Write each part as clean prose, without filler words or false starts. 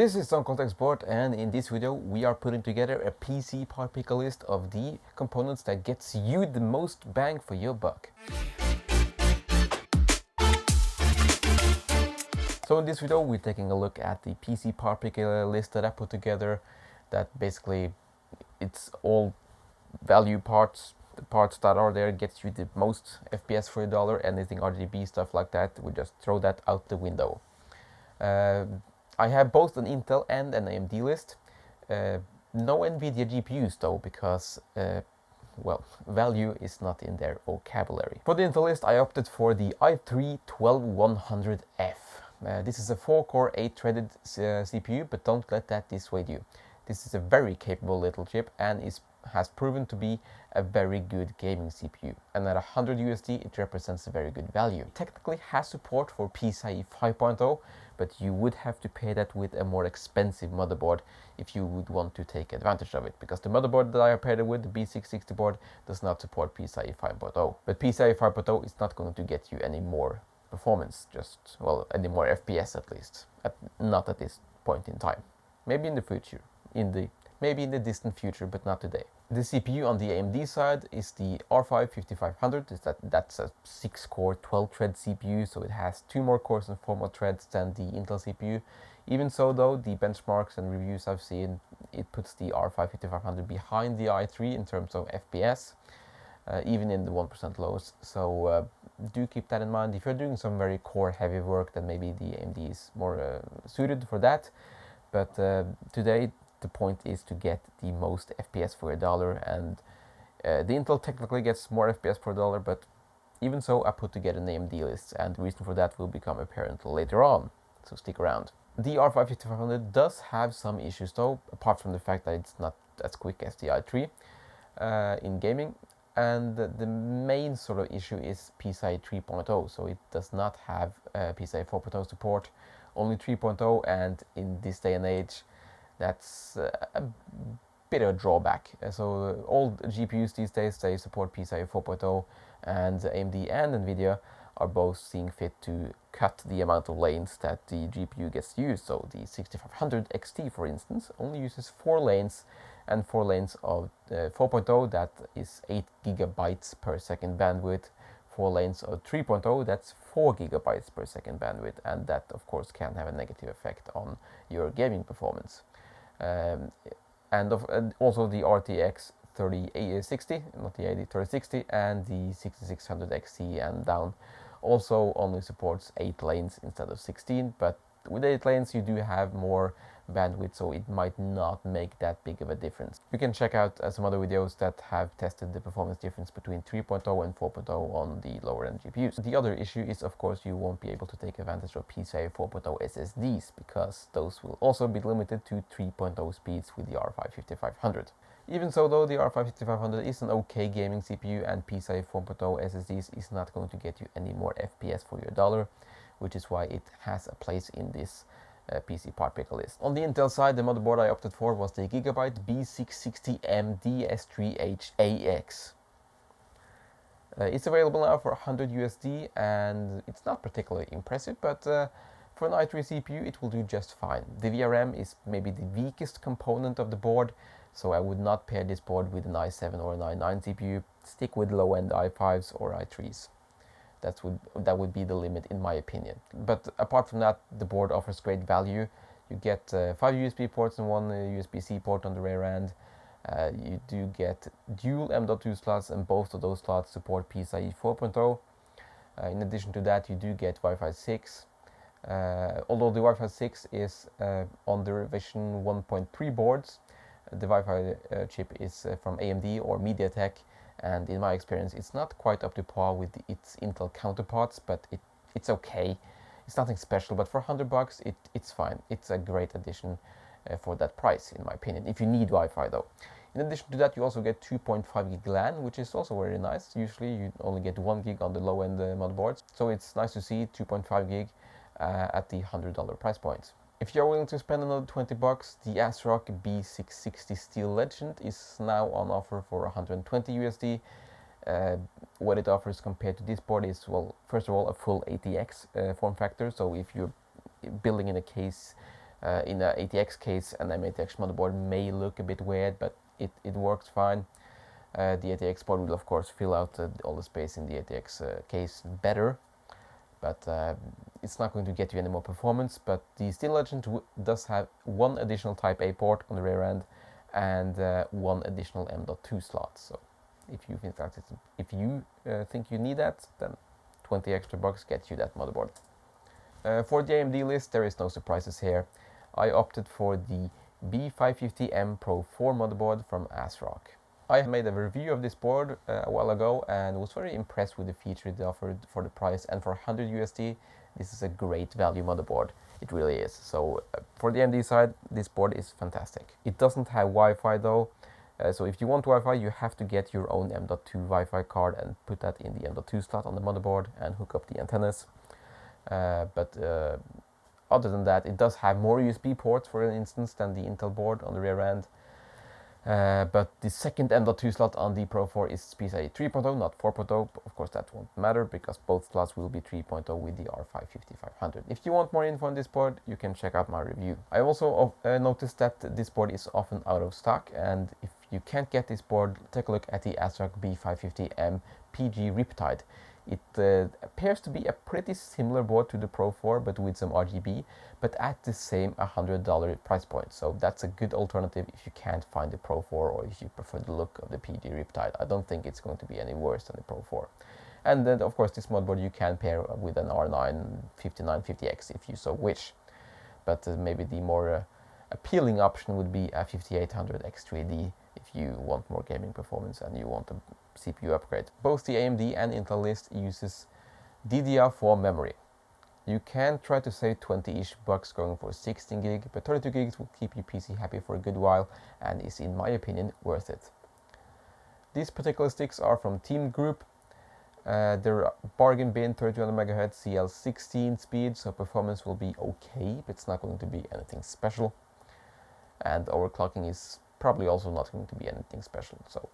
This is Some Context Board, and in this video we are putting together a Pcparpicker list of the components that gets you the most bang for your buck. So in this video we're taking a look at the Pcparpicker list that I put together. That basically it's all value parts. The parts that are there gets you the most FPS for your dollar. Anything RGB stuff like that, we just throw that out the window. I have both an Intel and an AMD list. No NVIDIA GPUs though, because well, value is not in their vocabulary. For the Intel list, I opted for the i3-12100F. This is a 4-core, 8-threaded CPU, but don't let that dissuade you. This is a very capable little chip and has proven to be a very good gaming CPU. And at $100 it represents a very good value. It technically has support for PCIe 5.0, but you would have to pay that with a more expensive motherboard if you would want to take advantage of it, because the motherboard that I paired it with, the B660 board, does not support PCIe 5.0. But PCIe 5.0 is not going to get you any more performance, well, any more FPS at least. Not at this point in time. Maybe in the future, maybe in the distant future, but not today. The CPU on the AMD side is the R5-5500. That's a 6-core, 12-thread CPU, so it has 2 more cores and 4 more threads than the Intel CPU. Even so, though, the benchmarks and reviews I've seen, it puts the R5-5500 behind the i3 in terms of FPS, even in the 1% lows. So do keep that in mind. If you're doing some very core-heavy work, then maybe the AMD is more suited for that. But today, the point is to get the most FPS for a dollar, and the Intel technically gets more FPS per dollar, but even so, I put together an AMD list, and the reason for that will become apparent later on, so stick around. The R5-5500 does have some issues though, apart from the fact that it's not as quick as the i3 in gaming, and the main sort of issue is PCIe 3.0, so it does not have PCIe 4.0 support, only 3.0, and in this day and age, that's a bit of a drawback. So all GPUs these days, they support PCIe 4.0, and AMD and NVIDIA are both seeing fit to cut the amount of lanes that the GPU gets used. So the 6500 XT, for instance, only uses 4 lanes, and 4 lanes of 4.0, that is 8 gigabytes per second bandwidth. 4 lanes of 3.0, that's 4 gigabytes per second bandwidth, and that of course can have a negative effect on your gaming performance. And also the RTX 3060, not the 3060, and the 6600 XT and down also only supports 8 lanes instead of 16, but with 8 lanes you do have more bandwidth, so it might not make that big of a difference. You can check out some other videos that have tested the performance difference between 3.0 and 4.0 on the lower end GPUs. The other issue is, of course, you won't be able to take advantage of PCIe 4.0 SSDs, because those will also be limited to 3.0 speeds with the R5-5500. Even so, though, the R5-5500 is an okay gaming CPU, and PCIe 4.0 SSDs is not going to get you any more FPS for your dollar, which is why it has a place in this Pcparpicker list. On the Intel side, the motherboard I opted for was the Gigabyte B660M DS3H-AX. It's available now for $100, and it's not particularly impressive, but for an i3 CPU it will do just fine. The VRM is maybe the weakest component of the board, so I would not pair this board with an i7 or an i9 CPU. Stick with low-end i5s or i3s. That would be the limit in my opinion. But apart from that, the board offers great value. You get 5 USB ports and 1 USB-C port on the rear end. You do get dual M.2 slots, and both of those slots support PCIe 4.0. In addition to that, you do get Wi-Fi 6. Although the Wi-Fi 6 is on the revision 1.3 boards, the Wi-Fi chip is from AMD or MediaTek, and in my experience it's not quite up to par with its Intel counterparts, but it's okay. It's nothing special, but for $100 it's fine. It's a great addition for that price, in my opinion, if you need Wi-Fi though. In addition to that, you also get 2.5 gig LAN, which is also very nice. Usually you only get 1 gig on the low-end motherboards, so it's nice to see 2.5 gig at the $100 price point. If you're willing to spend another $20, the ASRock B660 Steel Legend is now on offer for $120. What it offers compared to this board is, well, first of all, a full ATX form factor. So if you're building in a case In a ATX case, an ATX motherboard may look a bit weird, but it works fine. The ATX board will of course fill out all the space in the ATX case better, but it's not going to get you any more performance. But the Steel Legend does have one additional Type A port on the rear end and one additional M.2 slot. So if you think you need that, then 20 extra bucks gets you that motherboard. For the AMD list, there is no surprises here. I opted for the B550M Pro 4 motherboard from ASRock. I made a review of this board a while ago and was very impressed with the features it offered for the price, and for 100 USD, this is a great value motherboard. It really is. So for the AMD side, this board is fantastic. It doesn't have Wi-Fi though, so if you want Wi-Fi, you have to get your own M.2 Wi-Fi card and put that in the M.2 slot on the motherboard and hook up the antennas. But other than that, it does have more USB ports, for instance, than the Intel board on the rear end. But the second M.2 slot on the Pro 4 is PCIe 3.0, not 4.0. Of course, that won't matter because both slots will be 3.0 with the R55500. If you want more info on this board, you can check out my review. I also noticed that this board is often out of stock, and if you can't get this board, take a look at the ASRock B550M PG Riptide. It appears to be a pretty similar board to the Pro 4, but with some RGB, but at the same $100 price point. So that's a good alternative if you can't find the Pro 4 or if you prefer the look of the PG Riptide. I don't think it's going to be any worse than the Pro 4. And then, of course, this motherboard you can pair with an R9 5950X if you so wish. But maybe the more appealing option would be a 5800 X3D if you want more gaming performance and you want a CPU upgrade. Both the AMD and Intel list uses DDR4 memory. You can try to save 20-ish bucks going for 16 gig, but 32 gigs will keep your PC happy for a good while and is, in my opinion, worth it. These particular sticks are from Team Group. They're bargain bin 3200 MHz CL16 speed, so performance will be okay, but it's not going to be anything special. And overclocking is probably also not going to be anything special, so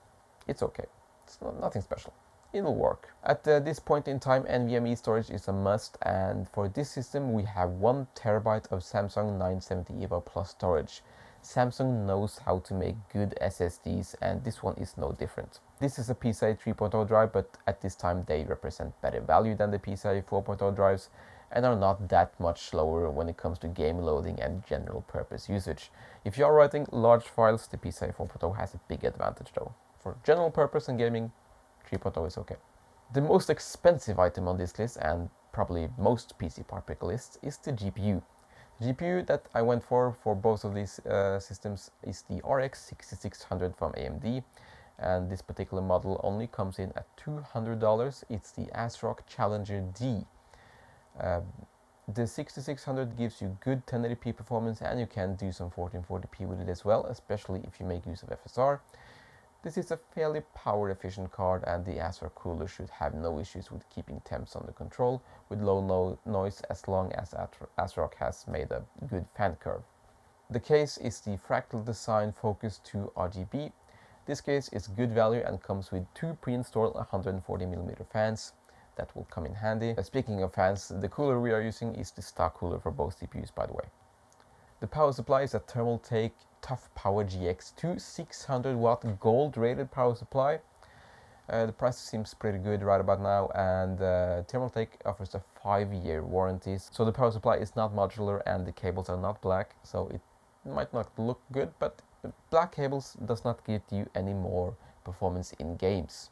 it's okay. It's nothing special. It'll work. At this point in time, NVMe storage is a must, and for this system we have 1 TB of Samsung 970 EVO Plus storage. Samsung knows how to make good SSDs, and this one is no different. This is a PCIe 3.0 drive, but at this time they represent better value than the PCIe 4.0 drives and are not that much slower when it comes to game loading and general purpose usage. If you are writing large files, the PCIe 4.0 has a big advantage though. For general purpose and gaming, 3.0 is okay. The most expensive item on this list, and probably most Pcparpicker lists, is the GPU. The GPU that I went for both of these systems is the RX 6600 from AMD, and this particular model only comes in at $200. It's the ASRock Challenger D. The 6600 gives you good 1080p performance, and you can do some 1440p with it as well, especially if you make use of FSR. This is a fairly power efficient card, and the ASRock cooler should have no issues with keeping temps under control with low noise as long as ASRock has made a good fan curve. The case is the Fractal Design Focus 2 RGB. This case is good value and comes with 2 pre-installed 140mm fans. That will come in handy. Speaking of fans, the cooler we are using is the stock cooler for both CPUs, by the way. The power supply is a Thermaltake Tough Power GX2 600 watt gold rated power supply. The price seems pretty good right about now, and Thermaltake offers a 5-year warranty. So the power supply is not modular and the cables are not black, so it might not look good, but black cables does not get you any more performance in games.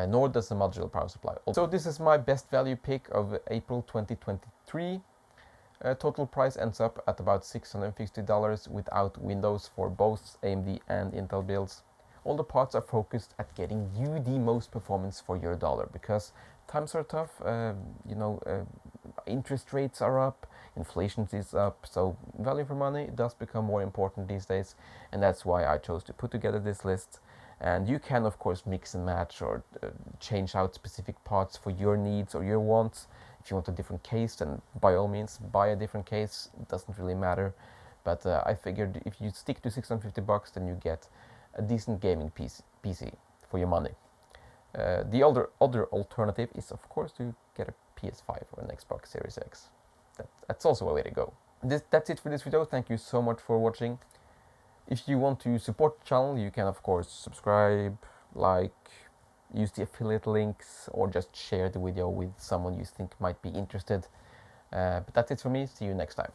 Nor does the modular power supply. So this is my best value pick of April 2023. Total price ends up at about $650 without Windows for both AMD and Intel builds. All the parts are focused at getting you the most performance for your dollar, because times are tough, interest rates are up, inflation is up, so value for money does become more important these days, and that's why I chose to put together this list. And you can of course mix and match or change out specific parts for your needs or your wants. If you want a different case, then by all means buy a different case. It doesn't really matter. But I figured if you stick to 650 bucks, then you get a decent gaming PC for your money. The other alternative is of course to get a PS5 or an Xbox Series X. That's also a way to go. That's it for this video. Thank you so much for watching. If you want to support the channel, you can of course subscribe, like, use the affiliate links, or just share the video with someone you think might be interested. But that's it for me. See you next time.